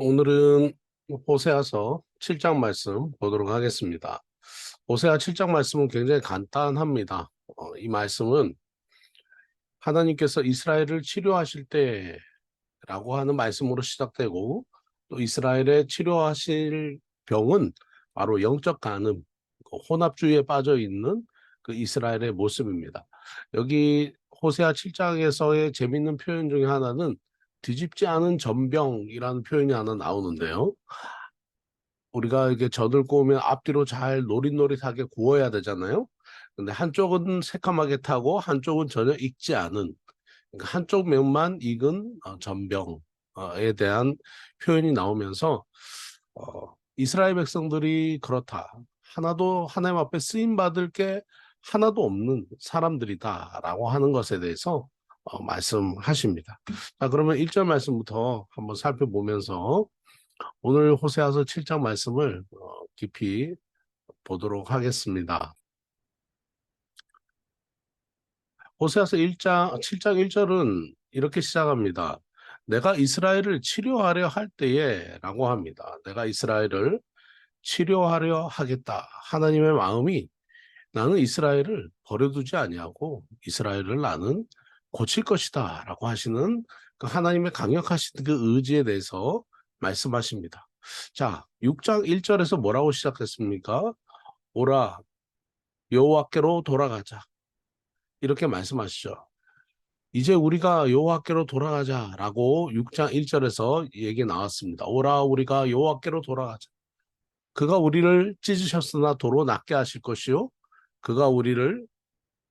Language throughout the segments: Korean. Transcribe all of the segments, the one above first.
오늘은 호세아서 7장 말씀 보도록 하겠습니다. 호세아 7장 말씀은 굉장히 간단합니다. 이 말씀은 하나님께서 이스라엘을 치료하실 때라고 하는 말씀으로 시작되고, 또 이스라엘의 치료하실 병은 바로 영적 간음, 혼합주의에 빠져 있는 그 이스라엘의 모습입니다. 여기 호세아 7장에서의 재밌는 표현 중에 하나는 뒤집지 않은 전병이라는 표현이 하나 나오는데요. 우리가 이게 젖을 구우면 앞뒤로 잘 노릇노릇하게 구워야 되잖아요. 근데 한쪽은 새카맣게 타고 한쪽은 전혀 익지 않은, 그러니까 한쪽 면만 익은 전병에 대한 표현이 나오면서 이스라엘 백성들이 그렇다. 하나도 하나님 앞에 쓰임 받을 게 하나도 없는 사람들이다라고 하는 것에 대해서 말씀하십니다. 자, 그러면 1절 말씀부터 한번 살펴보면서 오늘 호세아서 7장 말씀을 깊이 보도록 하겠습니다. 호세아서 7장 1절은 이렇게 시작합니다. 내가 이스라엘을 치료하려 할 때에 라고 합니다. 내가 이스라엘을 치료하려 하겠다. 하나님의 마음이 나는 이스라엘을 버려두지 아니하고 이스라엘을 나는 고칠 것이다 라고 하시는 그 하나님의 강력하신 그 의지에 대해서 말씀하십니다. 자, 6장 1절에서 뭐라고 시작했습니까? 오라 여호와께로 돌아가자. 이렇게 말씀하시죠. 이제 우리가 여호와께로 돌아가자라고 6장 1절에서 얘기 나왔습니다. 오라 우리가 여호와께로 돌아가자. 그가 우리를 찢으셨으나 도로 낫게 하실 것이요 그가 우리를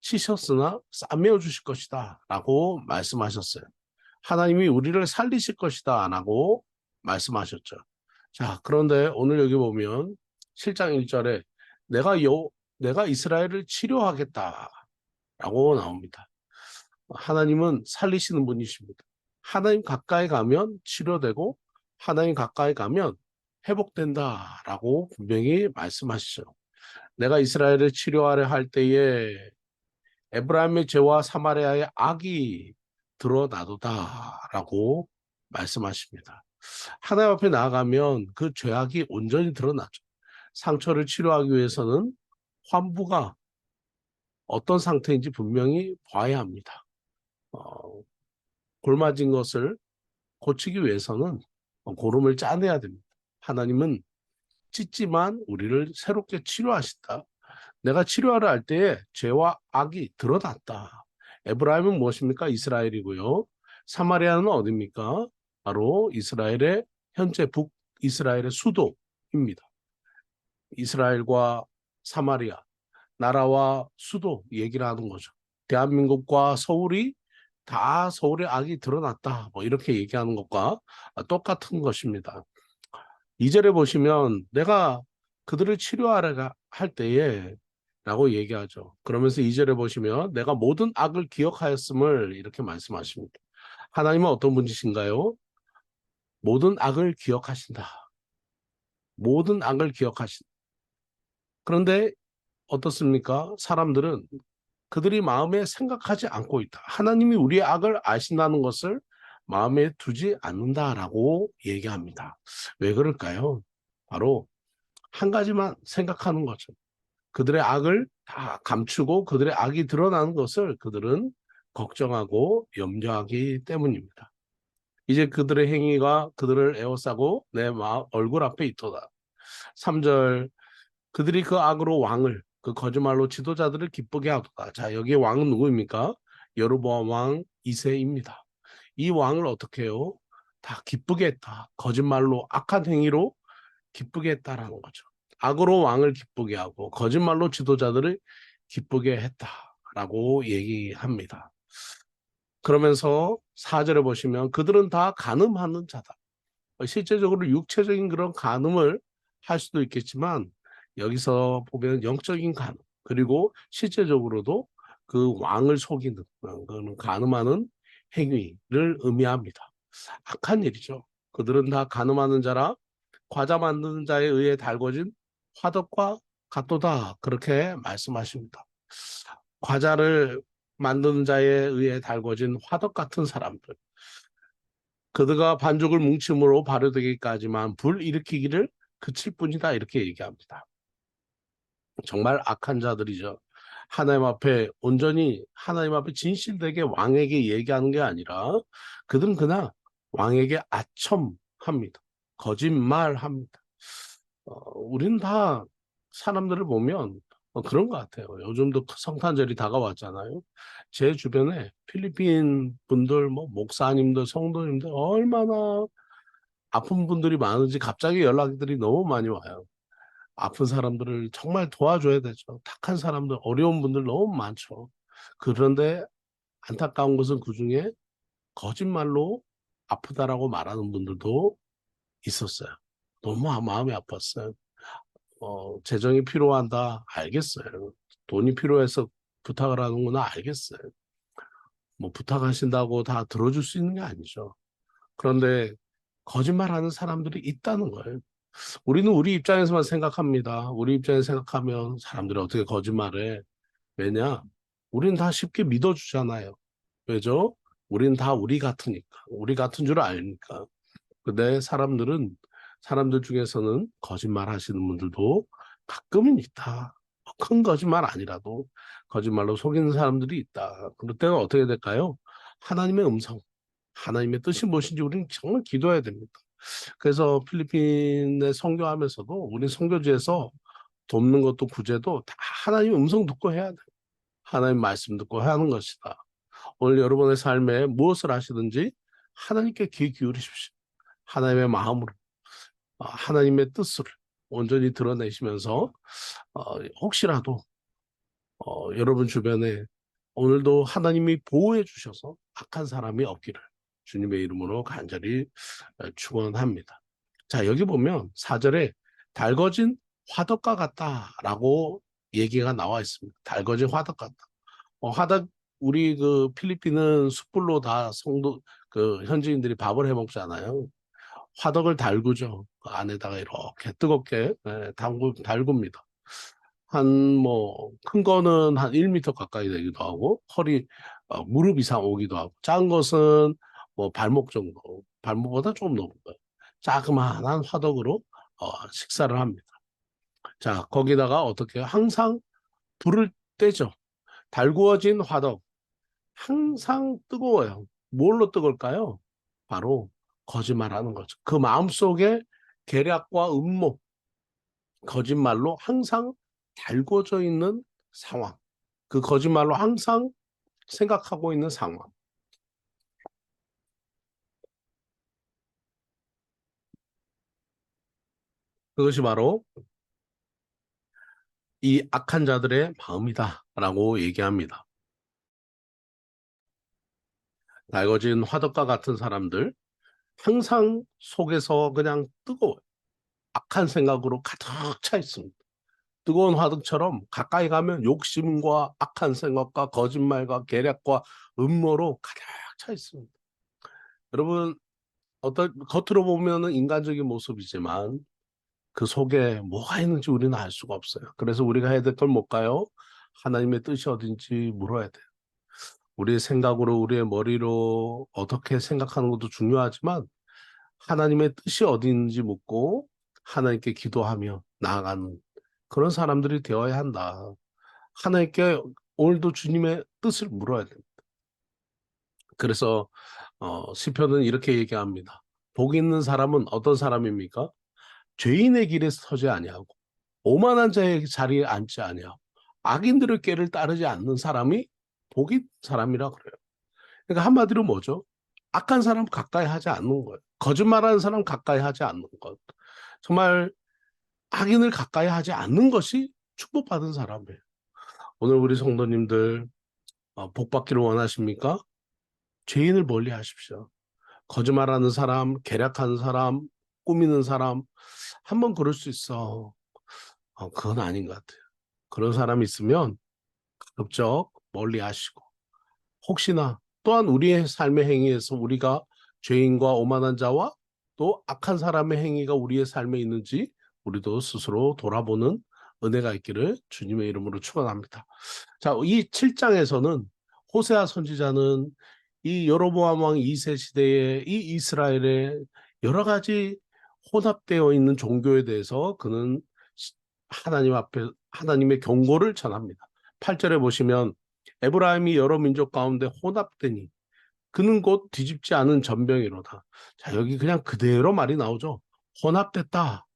치셨으나 싸매어 주실 것이다 라고 말씀하셨어요. 하나님이 우리를 살리실 것이다 라고 말씀하셨죠. 자, 그런데 오늘 여기 보면 7장 1절에 내가 내가 이스라엘을 치료하겠다 라고 나옵니다. 하나님은 살리시는 분이십니다. 하나님 가까이 가면 치료되고 하나님 가까이 가면 회복된다라고 분명히 말씀하시죠. 내가 이스라엘을 치료하려 할 때에 에브라임의 죄와 사마리아의 악이 드러나도다라고 말씀하십니다. 하나님 앞에 나아가면 그 죄악이 온전히 드러나죠. 상처를 치료하기 위해서는 환부가 어떤 상태인지 분명히 봐야 합니다. 골맞은 것을 고치기 위해서는 고름을 짜내야 됩니다. 하나님은 찢지만 우리를 새롭게 치료하신다. 내가 치료하려 할 때에 죄와 악이 드러났다. 에브라임은 무엇입니까? 이스라엘이고요. 사마리아는 어디입니까? 바로 이스라엘의 현재 북이스라엘의 수도입니다. 이스라엘과 사마리아, 나라와 수도 얘기를 하는 거죠. 대한민국과 서울이 다 서울의 악이 드러났다. 뭐 이렇게 얘기하는 것과 똑같은 것입니다. 2절에 보시면 내가 그들을 치료하려 할 때에 라고 얘기하죠. 그러면서 2절에 보시면 내가 모든 악을 기억하였음을 이렇게 말씀하십니다. 하나님은 어떤 분이신가요? 모든 악을 기억하신다. 모든 악을 기억하신다. 그런데 어떻습니까? 사람들은 그들이 마음에 생각하지 않고 있다. 하나님이 우리의 악을 아신다는 것을 마음에 두지 않는다라고 얘기합니다. 왜 그럴까요? 바로 한 가지만 생각하는 거죠. 그들의 악을 다 감추고 그들의 악이 드러나는 것을 그들은 걱정하고 염려하기 때문입니다. 이제 그들의 행위가 그들을 에워싸고 내 얼굴 앞에 있도다. 3절 그들이 그 악으로 왕을 그 거짓말로 지도자들을 기쁘게 하도다. 자, 여기 왕은 누구입니까? 여로보암 왕 2세입니다. 이 왕을 어떻게 해요? 다 기쁘게 했다. 거짓말로 악한 행위로 기쁘게 했다라는 거죠. 악으로 왕을 기쁘게 하고 거짓말로 지도자들을 기쁘게 했다라고 얘기합니다. 그러면서 4절에 보시면 그들은 다 간음하는 자다. 실제적으로 육체적인 그런 간음을 할 수도 있겠지만 여기서 보면 영적인 간음 그리고 실제적으로도 그 왕을 속이는 그런 간음하는 행위를 의미합니다. 악한 일이죠. 그들은 다 간음하는 자라 과자 만드는 자에 의해 달궈진 화덕과 같도다 그렇게 말씀하십니다. 과자를 만드는 자에 의해 달궈진 화덕 같은 사람들. 그들과 반죽을 뭉침으로 발효되기까지만 불 일으키기를 그칠 뿐이다. 이렇게 얘기합니다. 정말 악한 자들이죠. 하나님 앞에 온전히 하나님 앞에 진실되게 왕에게 얘기하는 게 아니라 그들은 그냥 왕에게 아첨합니다. 거짓말합니다. 우리는 다 사람들을 보면 그런 것 같아요. 요즘도 성탄절이 다가왔잖아요. 제 주변에 필리핀 분들, 뭐 목사님들, 성도님들 얼마나 아픈 분들이 많은지 갑자기 연락들이 너무 많이 와요. 아픈 사람들을 정말 도와줘야 되죠. 착한 사람들, 어려운 분들 너무 많죠. 그런데 안타까운 것은 그중에 거짓말로 아프다라고 말하는 분들도 있었어요. 너무 마음이 아팠어요. 재정이 필요한다. 알겠어요. 돈이 필요해서 부탁을 하는구나. 알겠어요. 뭐 부탁하신다고 다 들어줄 수 있는 게 아니죠. 그런데 거짓말하는 사람들이 있다는 거예요. 우리는 우리 입장에서만 생각합니다. 우리 입장에서 생각하면 사람들이 어떻게 거짓말해? 왜냐? 우리는 다 쉽게 믿어주잖아요. 왜죠? 우리는 다 우리 같으니까. 우리 같은 줄 아니까. 근데 사람들 중에서는 거짓말 하시는 분들도 가끔은 있다. 큰 거짓말 아니라도 거짓말로 속이는 사람들이 있다. 그럴 때는 어떻게 될까요? 하나님의 음성, 하나님의 뜻이 무엇인지 우리는 정말 기도해야 됩니다. 그래서 필리핀에 선교하면서도 우리 선교지에서 돕는 것도 구제도 다 하나님의 음성 듣고 해야 돼. 하나님 말씀 듣고 하는 것이다. 오늘 여러분의 삶에 무엇을 하시든지 하나님께 귀 기울이십시오. 하나님의 마음으로 하나님의 뜻을 온전히 드러내시면서 혹시라도 여러분 주변에 오늘도 하나님이 보호해 주셔서 악한 사람이 없기를 주님의 이름으로 간절히 축원합니다. 자, 여기 보면 4절에 달궈진 화덕과 같다라고 얘기가 나와 있습니다. 달궈진 화덕 같다. 화덕 우리 그 필리핀은 숯불로 다 성도 그 현지인들이 밥을 해 먹잖아요. 화덕을 달구죠. 그 안에다가 이렇게 뜨겁게 달굽니다. 한 뭐 큰 거는 한 1m 가까이 되기도 하고 허리 무릎 이상 오기도 하고 작은 것은 뭐 발목 정도 발목보다 조금 높은 거예요. 자그마한 화덕으로 식사를 합니다. 자 거기다가 어떻게 항상 불을 떼죠. 달구어진 화덕 항상 뜨거워요. 뭘로 뜨거울까요? 바로 거짓말하는 거죠. 그 마음속에 계략과 음모, 거짓말로 항상 달궈져 있는 상황. 그 거짓말로 항상 생각하고 있는 상황. 그것이 바로 이 악한 자들의 마음이다라고 얘기합니다. 달궈진 화덕과 같은 사람들 항상 속에서 그냥 뜨거워요. 악한 생각으로 가득 차 있습니다. 뜨거운 화덕처럼 가까이 가면 욕심과 악한 생각과 거짓말과 계략과 음모로 가득 차 있습니다. 여러분 어떤 겉으로 보면은 인간적인 모습이지만 그 속에 뭐가 있는지 우리는 알 수가 없어요. 그래서 우리가 해야 될 걸 뭘까요? 하나님의 뜻이 어딘지 물어야 돼요. 우리의 생각으로 우리의 머리로 어떻게 생각하는 것도 중요하지만 하나님의 뜻이 어딘지 묻고 하나님께 기도하며 나아가는 그런 사람들이 되어야 한다. 하나님께 오늘도 주님의 뜻을 물어야 됩니다. 그래서 시편은 이렇게 얘기합니다. 복 있는 사람은 어떤 사람입니까? 죄인의 길에 서지 아니하고 오만한 자의 자리에 앉지 아니하고 악인들의 꾀를 따르지 않는 사람이 복인 사람이라 그래요. 그러니까 한마디로 뭐죠? 악한 사람 가까이 하지 않는 거예요. 거짓말하는 사람 가까이 하지 않는 것. 정말 악인을 가까이 하지 않는 것이 축복받은 사람이에요. 오늘 우리 성도님들 복 받기를 원하십니까? 죄인을 멀리 하십시오. 거짓말하는 사람, 계략하는 사람, 꾸미는 사람 한번 그럴 수 있어. 그건 아닌 것 같아요. 그런 사람 있으면 가급적 멀리 하시고 혹시나 또한 우리의 삶의 행위에서 우리가 죄인과 오만한 자와 또 악한 사람의 행위가 우리의 삶에 있는지 우리도 스스로 돌아보는 은혜가 있기를 주님의 이름으로 축원합니다. 자, 이 7장에서는 호세아 선지자는 이 여로보암 왕 2세 시대에 이 이스라엘의 여러 가지 혼합되어 있는 종교에 대해서 그는 하나님 앞에 하나님의 경고를 전합니다. 8절에 보시면 에브라임이 여러 민족 가운데 혼합되니 그는 곧 뒤집지 않은 전병이로다. 자, 여기 그냥 그대로 말이 나오죠. 혼합됐다.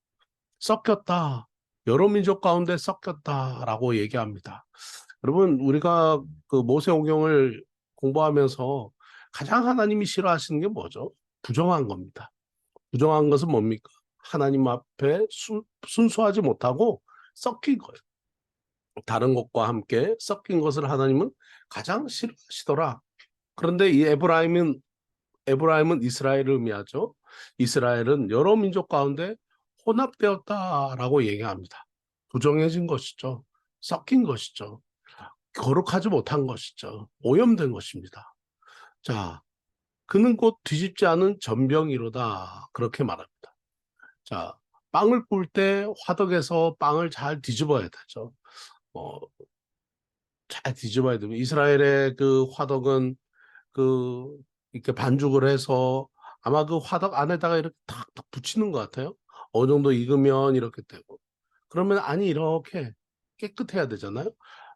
섞였다. 여러 민족 가운데 섞였다라고 얘기합니다. 여러분, 우리가 그 모세오경을 공부하면서 가장 하나님이 싫어하시는 게 뭐죠? 부정한 겁니다. 부정한 것은 뭡니까? 하나님 앞에 순수하지 못하고 섞인 거예요. 다른 것과 함께 섞인 것을 하나님은 가장 싫어하시더라. 그런데 이 에브라임은 이스라엘을 의미하죠. 이스라엘은 여러 민족 가운데 혼합되었다라고 얘기합니다. 부정해진 것이죠. 섞인 것이죠. 거룩하지 못한 것이죠. 오염된 것입니다. 자, 그는 곧 뒤집지 않은 전병이로다. 그렇게 말합니다. 자, 빵을 굽을 때 화덕에서 빵을 잘 뒤집어야 되죠. 어, 잘 뒤집어야 됩니다. 이스라엘의 그 화덕은 그 이렇게 반죽을 해서 아마 그 화덕 안에다가 이렇게 탁탁 붙이는 것 같아요. 어느 정도 익으면 이렇게 되고. 그러면 안이 이렇게 깨끗해야 되잖아요.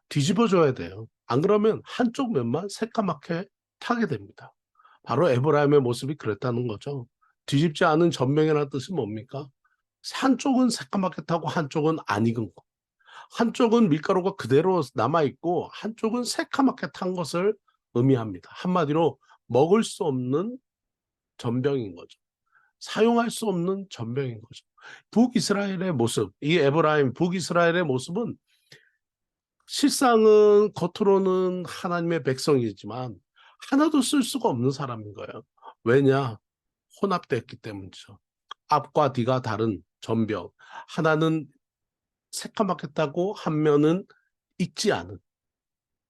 뒤집어줘야 돼요. 안 그러면 한쪽 면만 새까맣게 타게 됩니다. 바로 에브라임의 모습이 그랬다는 거죠. 뒤집지 않은 전명이라는 뜻이 뭡니까? 한쪽은 새까맣게 타고 한쪽은 안 익은 거. 한쪽은 밀가루가 그대로 남아있고 한쪽은 새까맣게 탄 것을 의미합니다. 한마디로 먹을 수 없는 전병인 거죠. 사용할 수 없는 전병인 거죠. 북이스라엘의 모습, 이 에브라임 북이스라엘의 모습은 실상은 겉으로는 하나님의 백성이지만 하나도 쓸 수가 없는 사람인 거예요. 왜냐? 혼합됐기 때문이죠. 앞과 뒤가 다른 전병. 하나는 새까맣게 타고 한 면은 익지 않은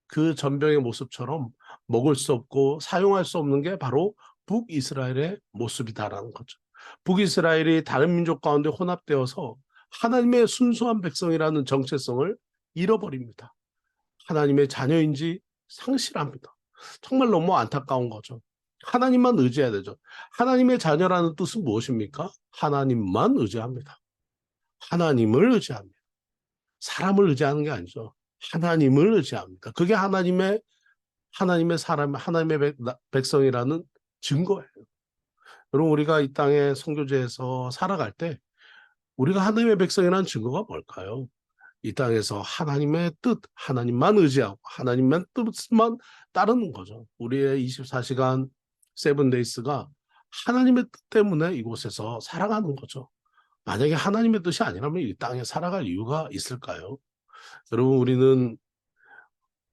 그 전병의 모습처럼 먹을 수 없고 사용할 수 없는 게 바로 북이스라엘의 모습이다라는 거죠. 북이스라엘이 다른 민족 가운데 혼합되어서 하나님의 순수한 백성이라는 정체성을 잃어버립니다. 하나님의 자녀인지 상실합니다. 정말 너무 안타까운 거죠. 하나님만 의지해야 되죠. 하나님의 자녀라는 뜻은 무엇입니까? 하나님만 의지합니다. 하나님을 의지합니다. 사람을 의지하는 게 아니죠. 하나님을 의지합니다. 그게 하나님의 사람, 하나님의 백성이라는 증거예요. 여러분, 우리가 이 땅의 선교제에서 살아갈 때 우리가 하나님의 백성이라는 증거가 뭘까요? 이 땅에서 하나님의 뜻, 하나님만 의지하고 하나님만 뜻만 따르는 거죠. 우리의 24시간 세븐데이스가 하나님의 뜻 때문에 이곳에서 살아가는 거죠. 만약에 하나님의 뜻이 아니라면 이 땅에 살아갈 이유가 있을까요? 여러분, 우리는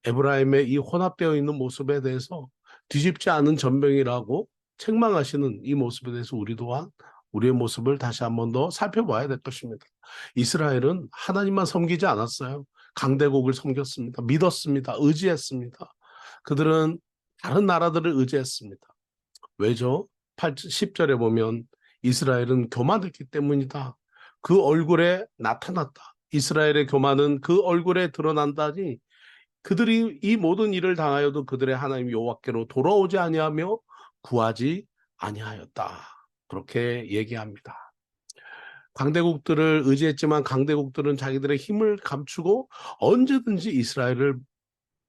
에브라임의 이 혼합되어 있는 모습에 대해서 뒤집지 않은 전병이라고 책망하시는 이 모습에 대해서 우리 또한 우리의 모습을 다시 한 번 더 살펴봐야 될 것입니다. 이스라엘은 하나님만 섬기지 않았어요. 강대국을 섬겼습니다. 믿었습니다. 의지했습니다. 그들은 다른 나라들을 의지했습니다. 왜죠? 10절에 보면 이스라엘은 교만했기 때문이다. 그 얼굴에 나타났다. 이스라엘의 교만은 그 얼굴에 드러난다니 그들이 이 모든 일을 당하여도 그들의 하나님 여호와께로 돌아오지 아니하며 구하지 아니하였다. 그렇게 얘기합니다. 강대국들을 의지했지만 강대국들은 자기들의 힘을 감추고 언제든지 이스라엘을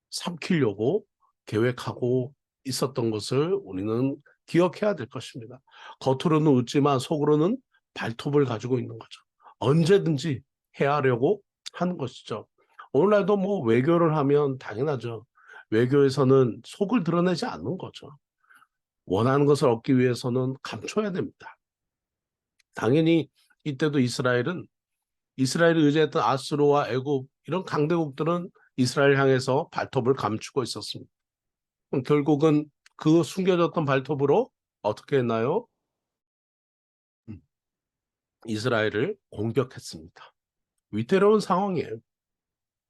삼키려고 계획하고 있었던 것을 우리는 기억해야 될 것입니다. 겉으로는 웃지만 속으로는 발톱을 가지고 있는 거죠. 언제든지 해하려고 하는 것이죠. 오늘날도 뭐 외교를 하면 당연하죠. 외교에서는 속을 드러내지 않는 거죠. 원하는 것을 얻기 위해서는 감춰야 됩니다. 당연히 이때도 이스라엘을 의지했던 아수르와 애굽 이런 강대국들은 이스라엘 향해서 발톱을 감추고 있었습니다. 결국은 그 숨겨졌던 발톱으로 어떻게 했나요? 음, 이스라엘을 공격했습니다. 위태로운 상황이에요.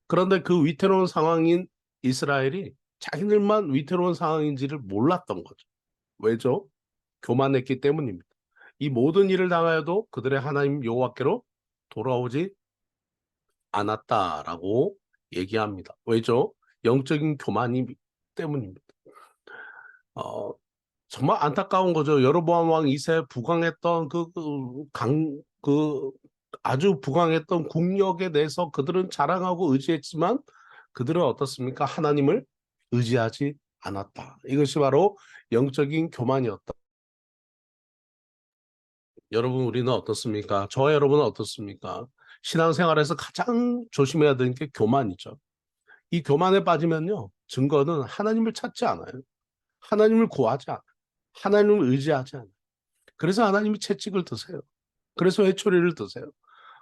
그런데 그 위태로운 상황인 이스라엘이 자기들만 위태로운 상황인지를 몰랐던 거죠. 왜죠? 교만했기 때문입니다. 이 모든 일을 당하여도 그들의 하나님 여호와께로 돌아오지 않았다라고 얘기합니다. 왜죠? 영적인 교만이 때문입니다. 어, 정말 안타까운 거죠. 여로보암 왕 2세 부강했던 그 아주 부강했던 국력에 대해서 그들은 자랑하고 의지했지만 그들은 어떻습니까? 하나님을 의지하지 않았다. 이것이 바로 영적인 교만이었다. 여러분, 우리는 어떻습니까? 저와 여러분은 어떻습니까? 신앙생활에서 가장 조심해야 되는 게 교만이죠. 이 교만에 빠지면요, 증거는 하나님을 찾지 않아요. 하나님을 구하지 않아요. 하나님을 의지하지 않아요. 그래서 하나님이 채찍을 드세요. 그래서 회초리를 드세요.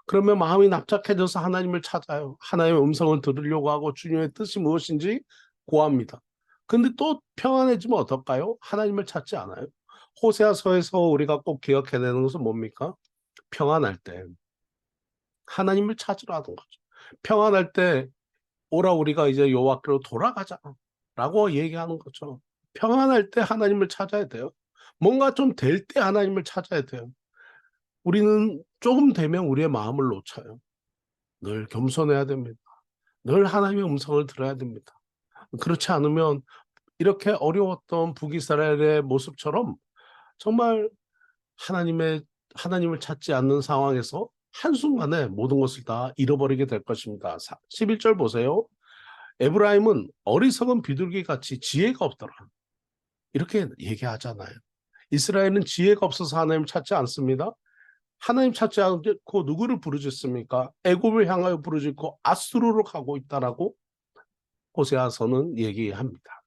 그러면 마음이 납작해져서 하나님을 찾아요. 하나님의 음성을 들으려고 하고 주님의 뜻이 무엇인지 구합니다. 근데 또 평안해지면 어떨까요? 하나님을 찾지 않아요. 호세아서에서 우리가 꼭 기억해야 되는 것은 뭡니까? 평안할 때 하나님을 찾으라는 거죠. 평안할 때 오라 우리가 이제 여호와께로 돌아가자라고 얘기하는 거죠. 평안할 때 하나님을 찾아야 돼요. 뭔가 좀 될 때 하나님을 찾아야 돼요. 우리는 조금 되면 우리의 마음을 놓쳐요. 늘 겸손해야 됩니다. 늘 하나님의 음성을 들어야 됩니다. 그렇지 않으면 이렇게 어려웠던 북이스라엘의 모습처럼 정말 하나님의 하나님을 찾지 않는 상황에서 한순간에 모든 것을 다 잃어버리게 될 것입니다. 11절 보세요. 에브라임은 어리석은 비둘기 같이 지혜가 없더라. 이렇게 얘기하잖아요. 이스라엘은 지혜가 없어서 하나님을 찾지 않습니다. 하나님 찾지 않고 누구를 부르짖습니까? 애굽을 향하여 부르짖고 아수르로 가고 있다라고 호세아서는 얘기합니다.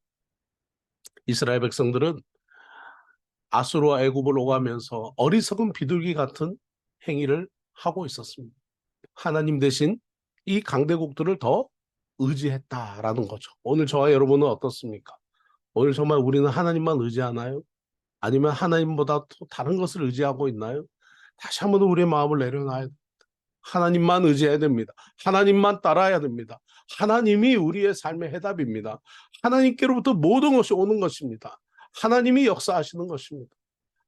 이스라엘 백성들은 아수르와 애굽을 오가면서 어리석은 비둘기 같은 행위를 하고 있었습니다. 하나님 대신 이 강대국들을 더 의지했다라는 거죠. 오늘 저와 여러분은 어떻습니까? 오늘 정말 우리는 하나님만 의지하나요? 아니면 하나님보다 또 다른 것을 의지하고 있나요? 다시 한번 우리의 마음을 내려놔야 돼요. 하나님만 의지해야 됩니다. 하나님만 따라야 됩니다. 하나님이 우리의 삶의 해답입니다. 하나님께로부터 모든 것이 오는 것입니다. 하나님이 역사하시는 것입니다.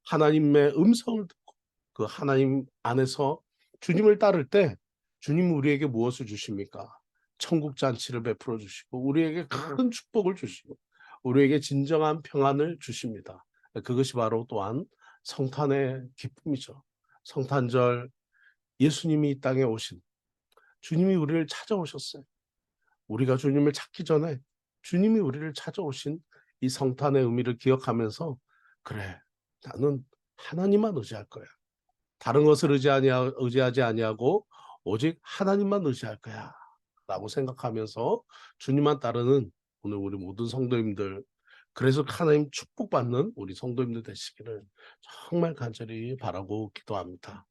하나님의 음성을 듣고 그 하나님 안에서 주님을 따를 때 주님은 우리에게 무엇을 주십니까? 천국 잔치를 베풀어 주시고 우리에게 큰 축복을 주시고 우리에게 진정한 평안을 주십니다. 그것이 바로 또한 성탄의 기쁨이죠. 성탄절 예수님이 이 땅에 오신 주님이 우리를 찾아오셨어요. 우리가 주님을 찾기 전에 주님이 우리를 찾아오신 이 성탄의 의미를 기억하면서 그래 나는 하나님만 의지할 거야. 다른 것을 의지하지 아니하고 오직 하나님만 의지할 거야. 라고 생각하면서 주님만 따르는 오늘 우리 모든 성도님들 그래서 하나님 축복받는 우리 성도님들 되시기를 정말 간절히 바라고 기도합니다.